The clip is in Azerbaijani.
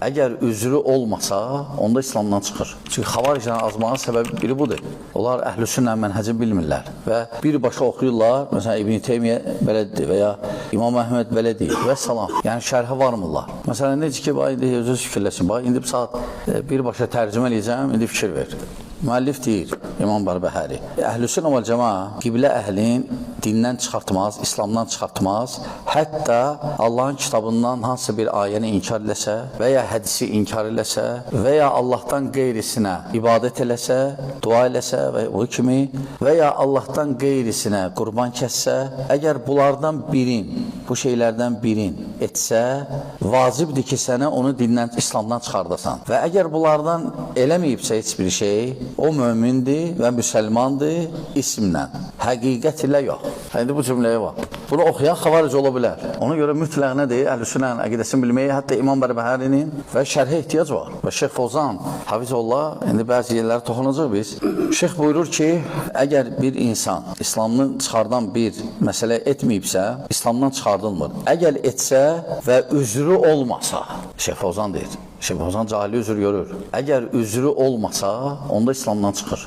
Əgər üzrü olmasa, onda İslamdan çıxır. Çünki xavaricdən azmağın səbəbi biri budur. Onlar əhlüsünnə mənhəci bilmirlər və birbaşa oxuyurlar. Məsələn, İbn Teymiyyə belə deyir və ya İmam Əhməd belə deyir və salam. Yəni şərhə varmırlar. Məsələn, necə ki, indi özünüz fikirləşin. İndi bu saat birbaşa tərcümə eləyəcəm, indi fikir ver. Müəllif deyir, İmam Bərbəhəri, Əhlüsünnə vəl Cəmaə qiblə əhlin dindən çıxartmaz, İslamdan çıxartmaz, hətta Allahın kitabından hansısa bir ayəni inkar eləsə və ya hədisi inkar eləsə və ya Allahdan qeyrisinə ibadət eləsə, dua eləsə və o kimi və ya Allahdan qeyrisinə qurban kəssə, əgər bunlardan birin, bu şeylərdən birin etsə, vacibdir ki, sənə onu dindən, İslamdan çıxardasan. Və əgər bunlardan eləməyibsə heç bir şey, o mömindir və müsəlmandır ismlə, həqiqət ilə yox. İndi bu cümləyə var. Bunu oxuyan xavaric ola bilər. Ona görə mütləq nədir? Əhlüsünnənin əqidəsini bilməyə, hətta İmam Bərbəhərinin və şərhə ehtiyac var. Və Şeyx Fozan, Hafizullah, indi bəzi yerlərə toxunacaq biz. Şeyx buyurur ki, əgər bir insan İslamını çıxardan bir məsələ etməyibsə, İslamdan çıxardılmır. Əgər etsə və üzrü olmasa, Şeyx Fozan deyir, Şeyx Fozan cahili üzr görür. Əgər üzrü olmasa, onda İslamdan çıxır.